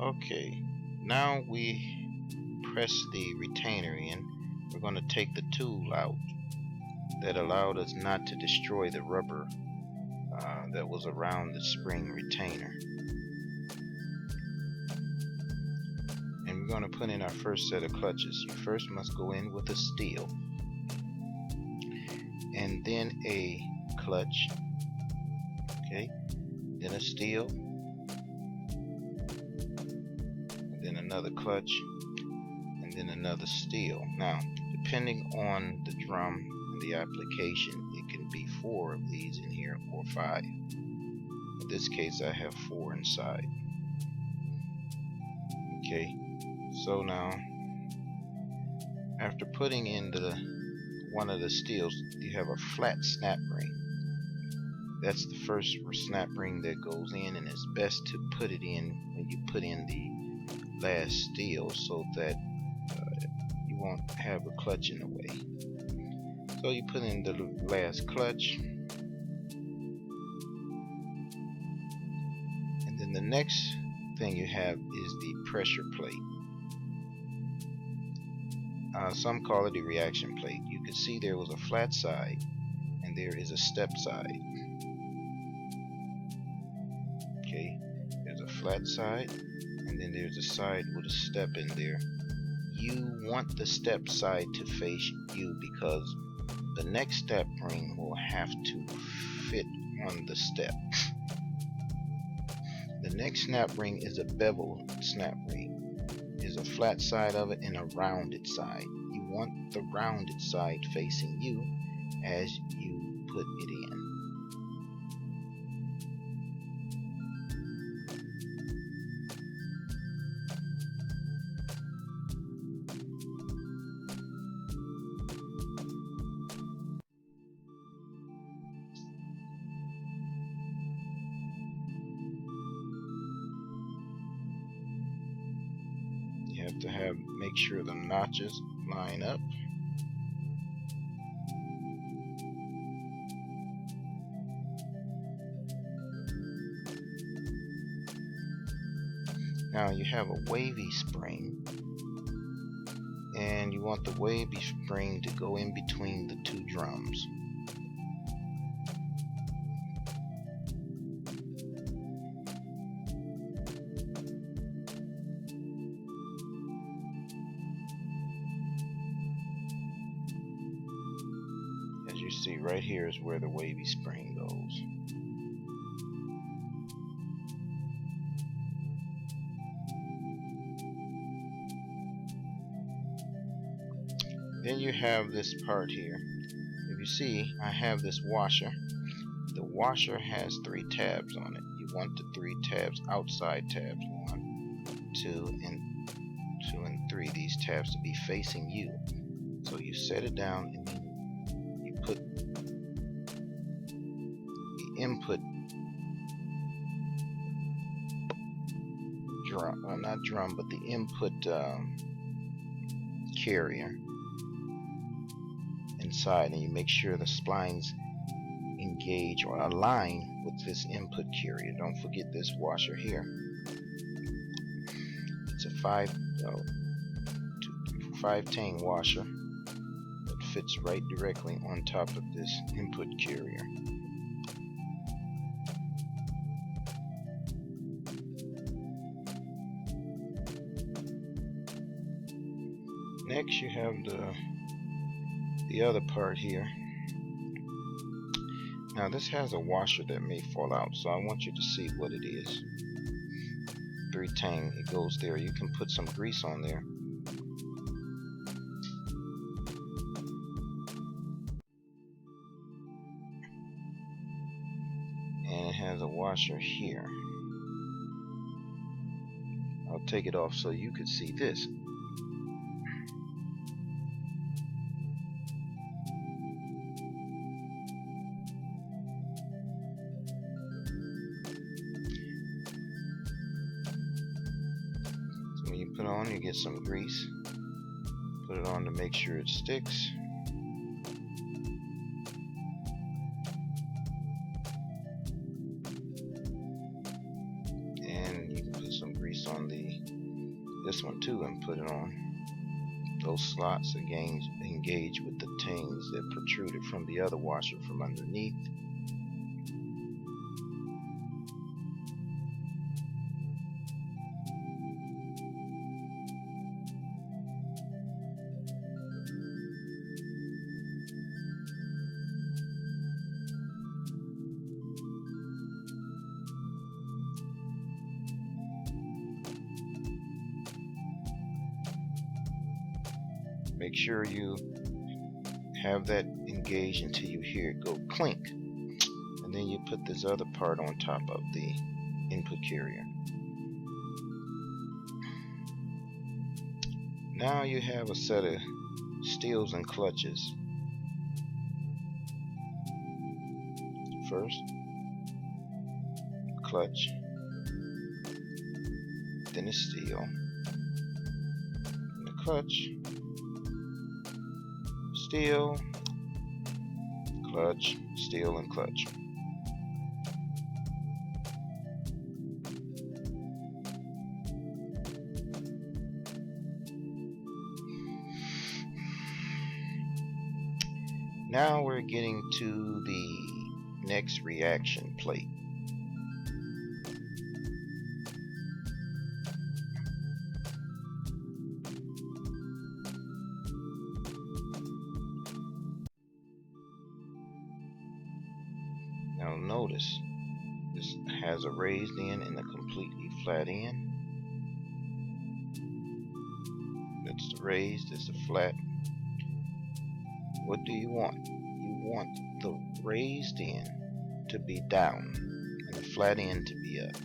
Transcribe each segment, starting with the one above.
Okay, now we press the retainer in. We're going to take the tool out that allowed us not to destroy the rubber that was around the spring retainer. And we're going to put in our first set of clutches. You first must go in with a steel, and then a clutch, okay, then a steel, and then another clutch, and then another steel. Now, depending on the drum and the application, it can be 4 of these in here or 5. In this case, I have 4 inside. Okay, so now after putting in one of the steels, you have a flat snap ring. That's the first snap ring that goes in, and it's best to put it in when you put in the last steel so that you won't have a clutch in the way. So you put in the last clutch, and then the next thing you have is the pressure plate. Some call it a reaction plate. You can see there was a flat side and there is a step side. Okay, there's a flat side and then there's a side with a step in there. You want the step side to face you because the next step ring will have to fit on the step. The next snap ring is a bevel snap ring. There's a flat side of it and a rounded side. You want the rounded side facing you as you put it in. You have to make sure the notches line up. Now you have a wavy spring, and you want the wavy spring to go in between the 2 drums. As you see, right here is where the wavy spring goes. Then you have this part here. If you see, I have this washer. The washer has 3 tabs on it. You want the 3 tabs, outside tabs, 1, 2, and 3. These tabs to be facing you. So you set it down and then you put the input drum, well, not drum, but the input carrier inside, and you make sure the splines engage or align with this input carrier. Don't forget this washer here. It's a 5-tang washer that fits right directly on top of this input carrier. Next you have the other part here. Now this has a washer that may fall out, so I want you to see what it is. 3-tang, it goes there. You can put some grease on there. And it has a washer here. I'll take it off so you could see this. When you put it on, you get some grease. Put it on to make sure it sticks. And you can put some grease on the this one too and put it on. Those slots engage with the tings that protruded from the other washer from underneath. Make sure you have that engaged until you hear it go clink, and then you put this other part on top of the input carrier. Now you have a set of steels and clutches. First, clutch, then a steel, and the clutch, steel, clutch, steel, and clutch. Now we're getting to the next reaction plate. Now notice, this has a raised end and a completely flat end. That's the raised, that's the flat. What do you want? You want the raised end to be down and the flat end to be up.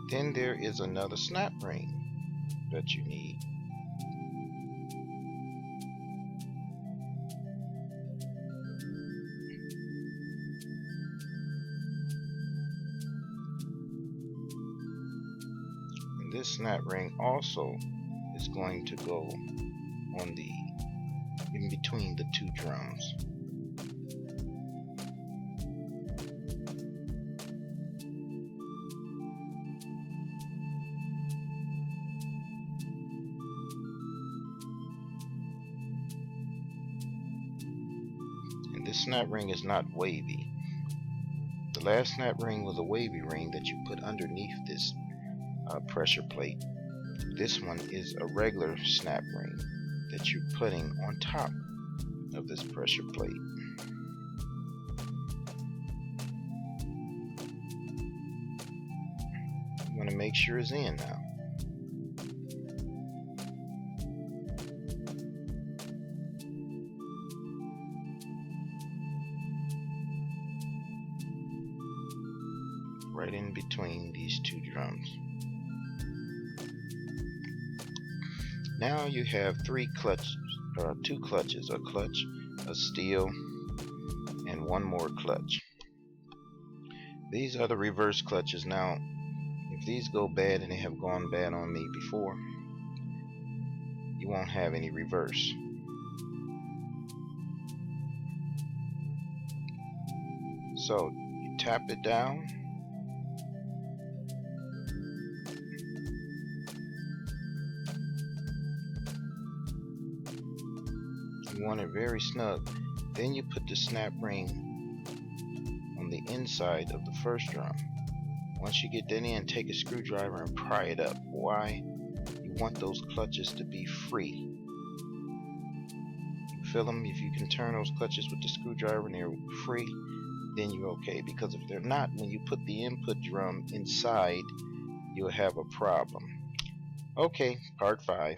Then there is another snap ring that you need. And this snap ring also is going to go on the in between the two drums. This snap ring is not wavy. The last snap ring was a wavy ring that you put underneath this pressure plate. This one is a regular snap ring that you're putting on top of this pressure plate. You want to make sure it's in now. Right in between these two drums. Now you have two clutches, a clutch, a steel, and one more clutch. These are the reverse clutches. Now, if these go bad, and they have gone bad on me before, you won't have any reverse. So you tap it down. You want it very snug. Then you put the snap ring on the inside of the first drum. Once you get that in, take a screwdriver and pry it up. Why? You want those clutches to be free. You feel them? If you can turn those clutches with the screwdriver and they're free, then you're okay. Because if they're not, when you put the input drum inside, you'll have a problem. Okay, part 5.